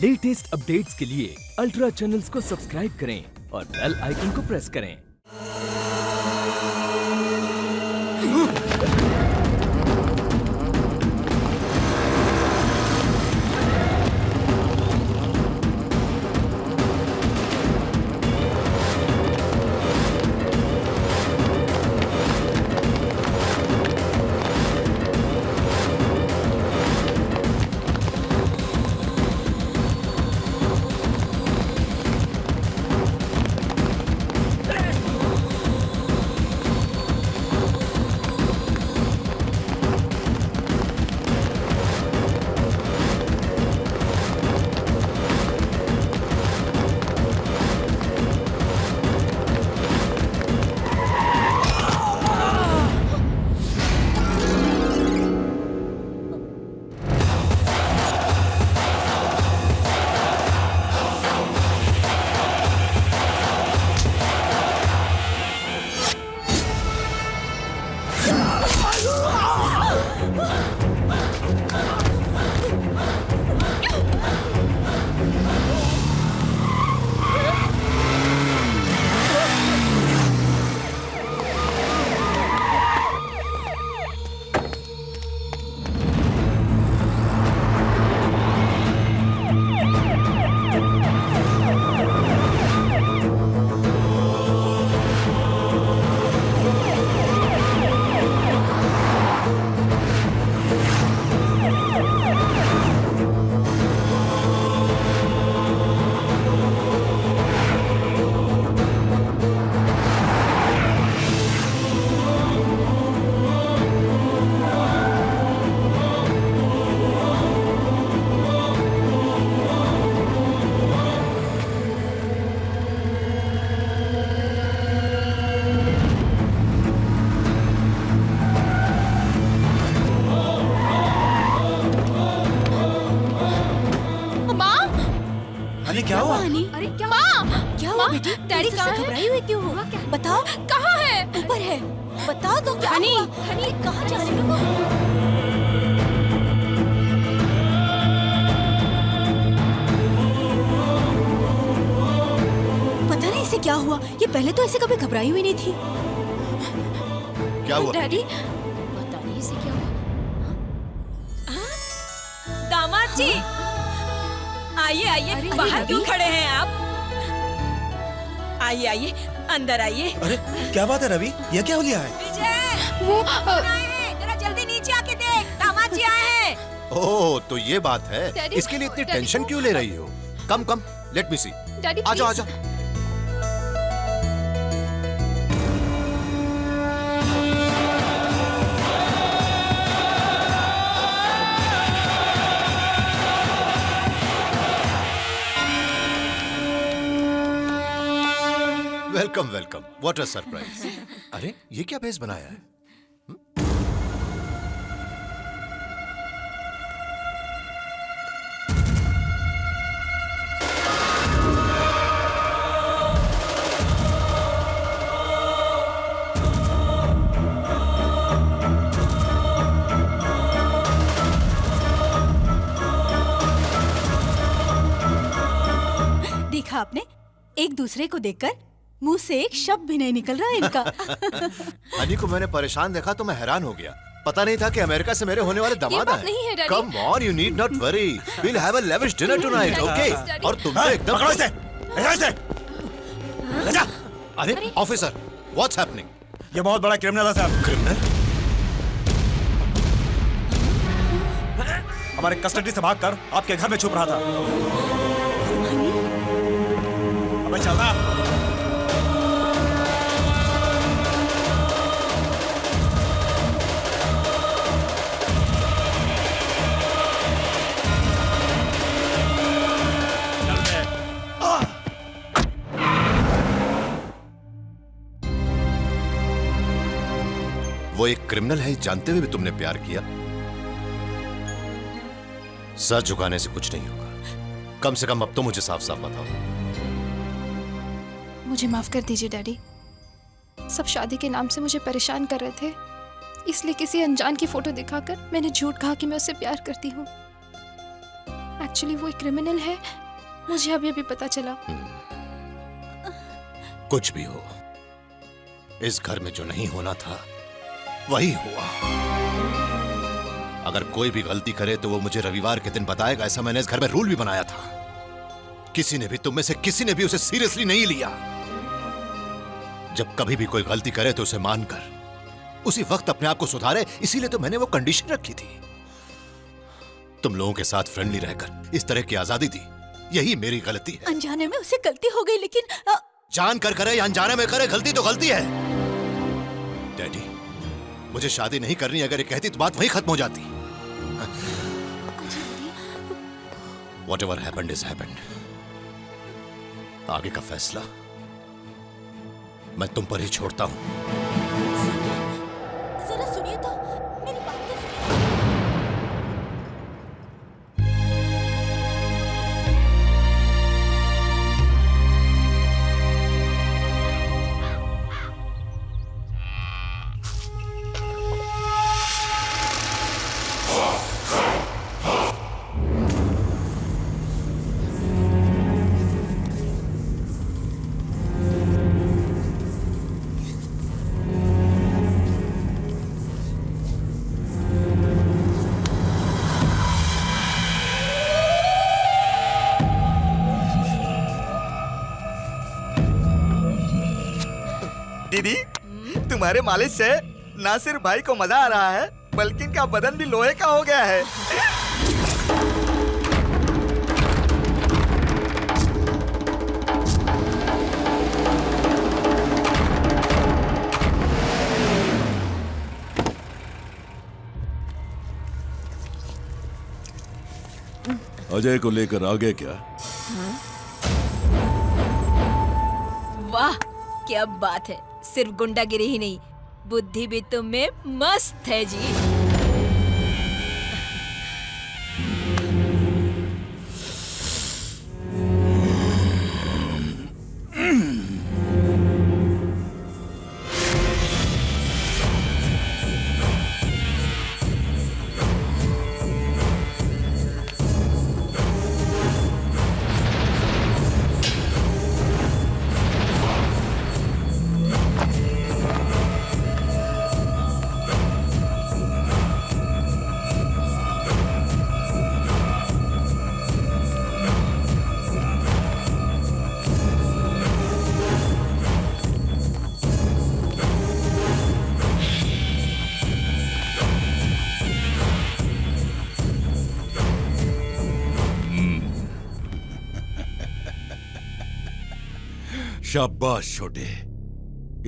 Latest updates के लिए ultra channels को सब्सक्राइब करें और बेल आइकन को प्रेस करें। क्या हुआ? अरे क्या माँ? क्या हुआ बेटी? डैडी कहाँ है? घबराई हुई क्यों हो? बताओ कहाँ है? ऊपर है। बताओ तो क्या हुआ? हनी कहाँ जा रही हो? पता नहीं इसे क्या हुआ। ये पहले तो ऐसे कभी घबराई हुई नहीं थी। क्या हुआ? डैडी पता नहीं इसे क्या हुआ। दामाद जी आइए आइए, बाहर क्यों खड़े हैं आप? आइए आइए, अंदर आइए। अरे क्या बात है रवि, यह क्या हो गया है? विजय, वो आए हैं, जरा जल्दी नीचे आके देख, दामाद जी आए हैं। ओह तो ये बात है, इसके लिए इतनी टेंशन क्यों ले रही हो? कम कम, लेट मी सी। आजा आजा। Welcome welcome, what a surprise. अरे ये क्या भेस बनाया है? देखा आपने, एक दूसरे को देखकर मुंह से एक शब्द भी नहीं निकल रहा इनका। हनी को मैंने परेशान देखा तो मैं हैरान हो गया। पता नहीं था कि अमेरिका से मेरे होने वाले दामाद हैं। Come on, you need not worry. We'll have a lavish dinner tonight, okay? और तुम तो एकदम पकड़ो इसे, ले जा। अरे ऑफिसर, what's happening? ये बहुत बड़ा क्रिमिनल है साहब। क्रिमिनल? हमारे कस्टडी से भागकर आपके घर में छुप रहा था। अबे चलना। वो एक क्रिमिनल है जानते हुए भी तुमने प्यार किया? सर झुकाने से कुछ नहीं होगा। कम से कम अब तो मुझे साफ साफ बताओ। मुझे माफ कर दीजिए डैडी। सब शादी के नाम से मुझे परेशान कर रहे थे, इसलिए किसी अनजान की फोटो दिखाकर मैंने झूठ कहा कि मैं उससे प्यार करती हूँ। एक्चुअली वो एक क्रिमिनल है, मुझे अभी अभी पता चला। कुछ भी हो, इस घर में जो नहीं होना था वही हुआ। अगर कोई भी गलती करे तो वो मुझे रविवार के दिन बताएगा, ऐसा मैंने इस घर में रूल भी बनाया था। किसी ने भी, तुम में से किसी ने भी उसे सीरियसली नहीं लिया। जब कभी भी कोई गलती करे तो उसे मानकर उसी वक्त अपने आप को सुधारे, इसीलिए तो मैंने वो कंडीशन रखी थी। तुम लोगों के साथ फ्रेंडली रहकर इस तरह की आजादी दी, यही मेरी गलती है। अनजाने में उसे गलती हो गई, लेकिन जान कर करे या अनजाने में करे, गलती तो गलती है। डैडी, मुझे शादी नहीं करनी, अगर ये कहती तो बात वहीं खत्म हो जाती। Whatever happened is happened. आगे का फैसला मैं तुम पर ही छोड़ता हूं। जरा सुनिए तो, मेरी बात तो सुनिए। दीदी, तुम्हारे मालिश से ना सिर्फ भाई को मजा आ रहा है, बल्कि इनका बदन भी लोहे का हो गया है। अजय को लेकर आ गए क्या? वाह, क्या बात है। सिर्फ गुंडागिरी ही नहीं, बुद्धि भी तुम में मस्त है जी। शाबाश छोटे,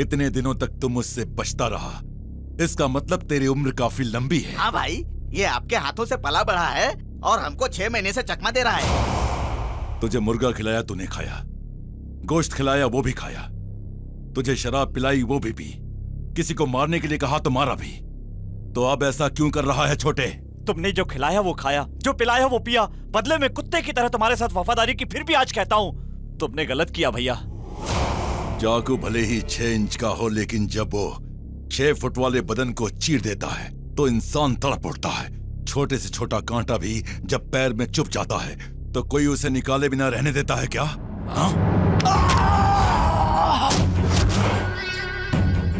इतने दिनों तक तुम मुझसे बचता रहा, इसका मतलब तेरी उम्र काफी लंबी है। हाँ भाई, ये आपके हाथों से पला बढ़ा है और हमको 6 महीने से चकमा दे रहा है। तुझे मुर्गा खिलाया तूने खाया, गोश्त खिलाया वो भी खाया, तुझे शराब पिलाई वो भी पी, किसी को मारने के लिए कहा तो मारा भी। तो अब ऐसा क्यों कर रहा है छोटे? तुमने जो खिलाया वो खाया, जो पिलाया वो पिया, बदले में कुत्ते की तरह तुम्हारे साथ वफादारी की, फिर भी आज कहता हूँ तुमने गलत किया भैया। चाकू भले ही 6 इंच का हो, लेकिन जब वो 6 फुट वाले बदन को चीर देता है तो इंसान तड़प उठता है। छोटे से छोटा कांटा भी जब पैर में चुभ जाता है तो कोई उसे निकाले बिना रहने देता है क्या? हाँ?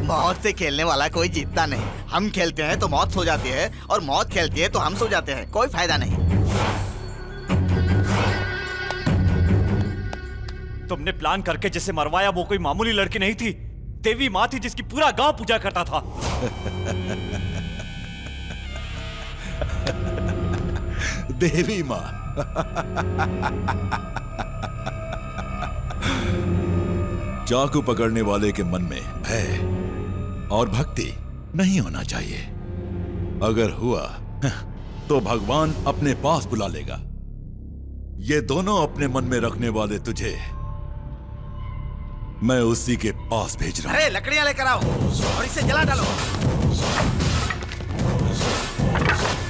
मौत से खेलने वाला कोई जीतता नहीं। हम खेलते हैं तो मौत सो जाती है, और मौत खेलती है तो हम सो जाते हैं। कोई फायदा नहीं। तुमने प्लान करके जिसे मरवाया वो कोई मामूली लड़की नहीं थी, देवी माँ थी जिसकी पूरा गांव पूजा करता था। देवी माँ? चाकू पकड़ने वाले के मन में भय और भक्ति नहीं होना चाहिए। अगर हुआ तो भगवान अपने पास बुला लेगा। ये दोनों अपने मन में रखने वाले तुझे मैं उसी के पास भेज रहा हूं। अरे लकड़ियां लेकर आओ और इसे जला डालो।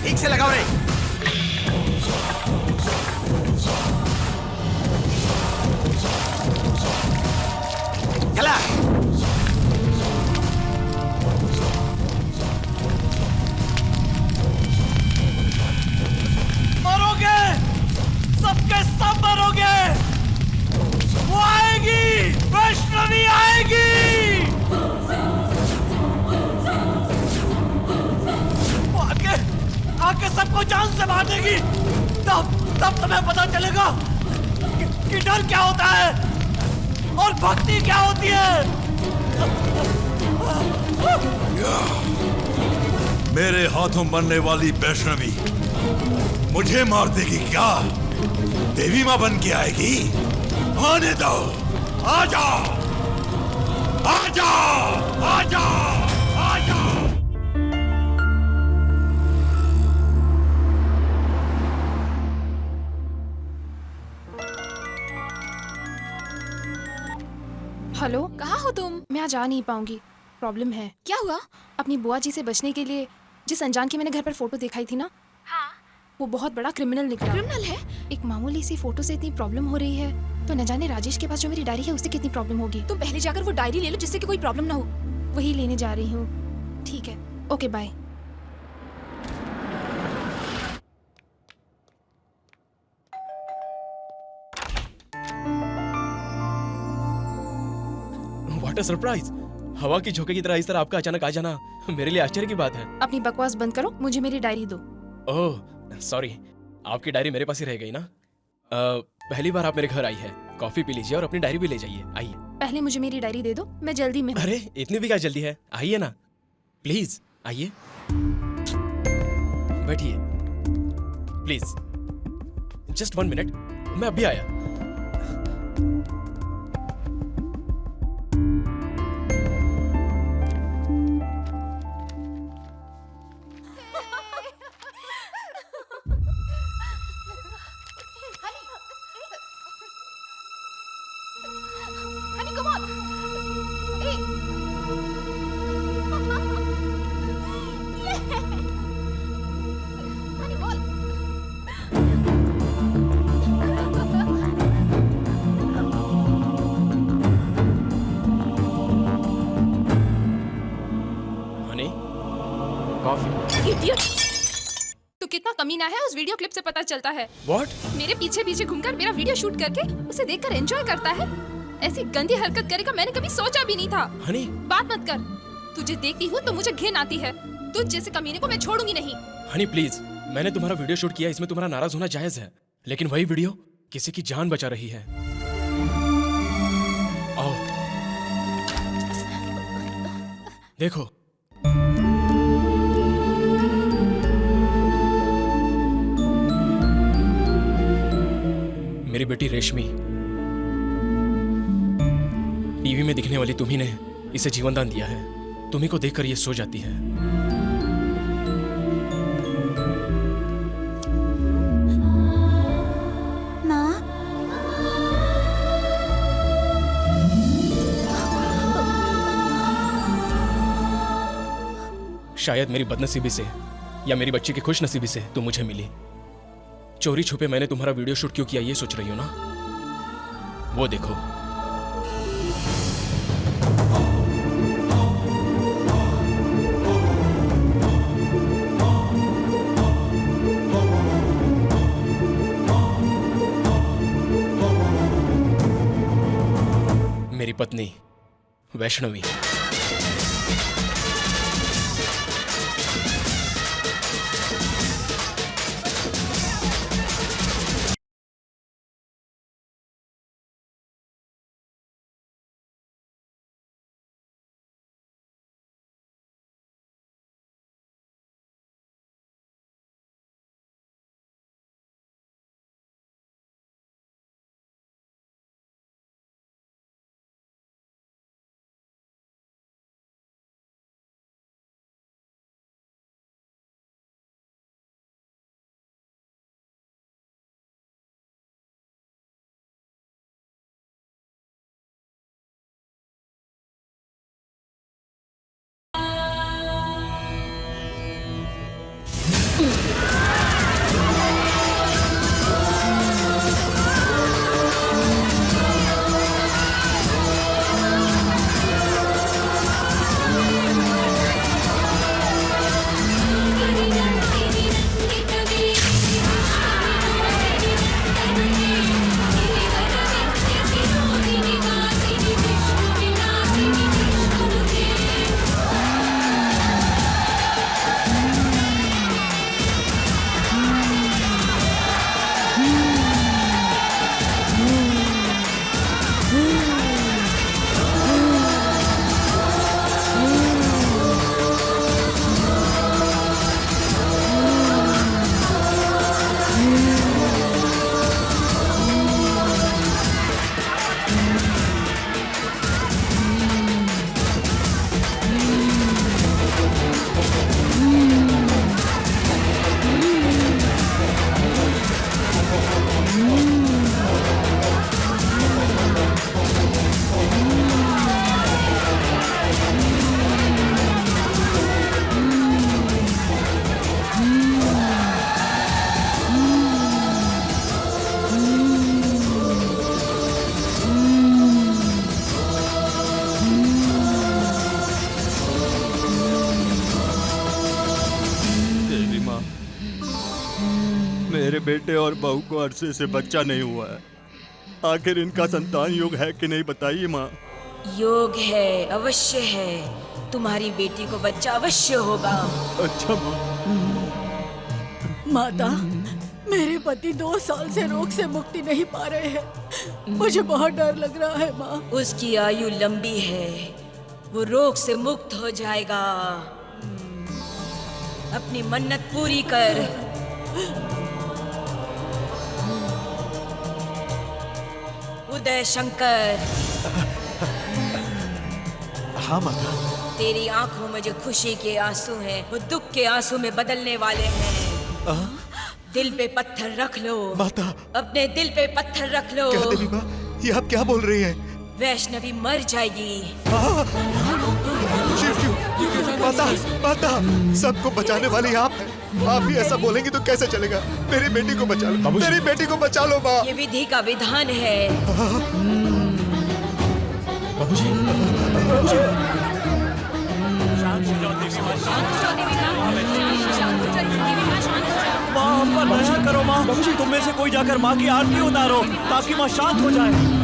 ठीक से लगाओ रे। चला। मारोगे? आके सबको जान से मार देगी, तब तब तुम्हें पता चलेगा कि डर क्या होता है और भक्ति क्या होती है। मेरे हाथों मरने वाली वैष्णवी मुझे मार देगी क्या? देवी मां बन के आएगी? आने दो, आ जाओ, आ जाओ, आ जाओ, आ जाओ। हेलो, कहाँ हो तुम? मैं आज आ नहीं पाऊंगी, प्रॉब्लम है। क्या हुआ? अपनी बुआ जी से बचने के लिए जिस अनजान की मैंने घर पर फोटो दिखाई थी ना, हाँ, वो बहुत बड़ा क्रिमिनल निकला। क्रिमिनल है? एक मामूली सी फोटो से इतनी प्रॉब्लम हो रही है, तो न जाने राजेश के पास जो मेरी डायरी है उससे कितनी प्रॉब्लम होगी। तुम पहले जाकर वो डायरी ले लो जिससे कि कोई प्रॉब्लम ना हो। वही लेने जा रही हूँ। ठीक है, okay bye. What a surprise! हवा की झोंके की तरह इस तरह आपका अचानक आ जाना मेरे लिए आश्चर्य की बात है। अपनी बकवास बंद करो, मुझे मेरी डायरी दो। ओह सॉरी, आपकी डायरी मेरे पास ही रह गई ना। पहली बार आप मेरे घर आई है, कॉफी पी लीजिए और अपनी डायरी भी ले जाइए। आइए। पहले मुझे मेरी डायरी दे दो, मैं जल्दी में हूँ। अरे इतनी भी क्या जल्दी है, आइए ना प्लीज, आइए बैठिए प्लीज, जस्ट 1 मिनट, मैं अभी आया। Honey, come on. Hey. Honey, ball. Honey, coffee. Idiot. तो कितना कमीना है उस वीडियो क्लिप से पता चलता है। व्हाट? मेरे पीछे पीछे घूमकर मेरा वीडियो शूट करके उसे देखकर एंजॉय करता है। ऐसी गंदी हरकत करेगा मैंने कभी सोचा भी नहीं था। हनी, बात मत कर, तुझे देखती हूँ तो मुझे घिन आती है। तुझ जैसे कमीने को मैं छोड़ूंगी नहीं। हनी प्लीज, मैंने तुम्हारा वीडियो शूट किया, इसमें तुम्हारा नाराज होना जायज है, लेकिन वही वीडियो किसी की जान बचा रही है। आओ देखो। मेरी बेटी रेशमी, टीवी में दिखने वाली तुम्ही ने इसे जीवन दान दिया है। तुम्ही को देखकर ये सो जाती है। माँ, शायद मेरी बदनसीबी से या मेरी बच्ची की खुशनसीबी से तुम मुझे मिली। चोरी छुपे मैंने तुम्हारा वीडियो शूट क्यों किया ये सोच रही हो ना? वो देखो। मेरी पत्नी वैष्णवी। मेरे बेटे और बहू को अरसे से बच्चा नहीं हुआ है। आखिर इनका संतान योग है कि नहीं बताइए माँ। योग है, अवश्य है। तुम्हारी बेटी को बच्चा अवश्य होगा। अच्छा माँ। माता, मेरे पति 2 साल से रोग से मुक्ति नहीं पा रहे हैं। मुझे बहुत डर लग रहा है माँ। उसकी आयु लंबी है, वो रोग से मुक्त हो जाएगा। अपनी मन्नत पूरी कर। उदय शंकर, हाँ माता। तेरी आंखों में जो खुशी के आंसू हैं, वो दुख के आंसू में बदलने वाले हैं। दिल पे पत्थर रख लो माता। अपने दिल पे पत्थर रख लो। क्या देवी माँ, ये आप क्या बोल रही हैं? वैष्णवी मर जाएगी। शिव शिव, माता माता, सबको बचाने वाली आप हैं। आप ही ऐसा बोलेंगी तो कैसे चलेगा? मेरी बेटी को बचा लो, मेरी बेटी को बचा लो माँ। ये विधि का विधान है। माँ हम पर दया करो माँ। तुम में से कोई जाकर माँ की आरती उतारो ताकि माँ शांत हो जाए।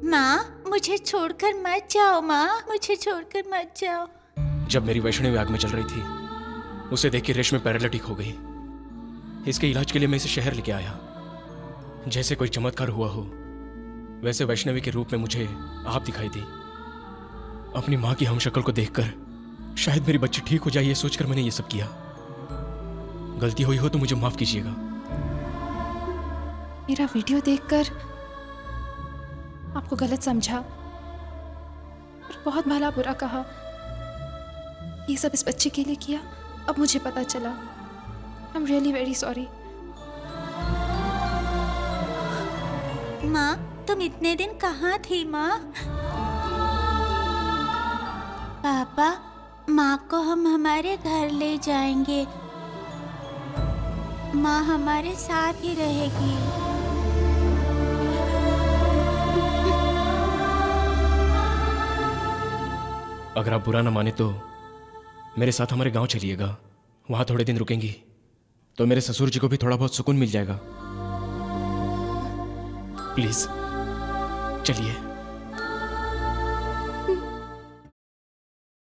माँ, मुझे छोड़कर मत जाओ माँ, मुझे छोड़कर मत जाओ। जब मेरी वैष्णवी आग में चल रही थी, उसे देख के रेशमी पैरालिटिक हो गई। इसके इलाज के लिए मैं इसे शहर लेके आया। जैसे कोई चमत्कार हुआ हो, वैसे वैष्णवी के रूप में मुझे आप दिखाई दी। अपनी माँ की हमशक्ल को देखकर शायद मेरी बच्ची ठीक हो जाए, ये सोचकर मैंने ये सब किया। गलती हुई हो तो मुझे माफ कीजिएगा। मेरा वीडियो देखकर आपको गलत समझा और बहुत भला बुरा कहा। ये सब इस बच्चे के लिए किया, अब मुझे पता चला। I am really very sorry. माँ, तुम इतने दिन कहाँ थी माँ? पापा, माँ को हम हमारे घर ले जाएंगे। माँ हमारे साथ ही रहेगी। अगर आप बुरा ना माने तो मेरे साथ हमारे गांव चलिएगा। वहां थोड़े दिन रुकेंगी तो मेरे ससुर जी को भी थोड़ा बहुत सुकून मिल जाएगा। प्लीज चलिए।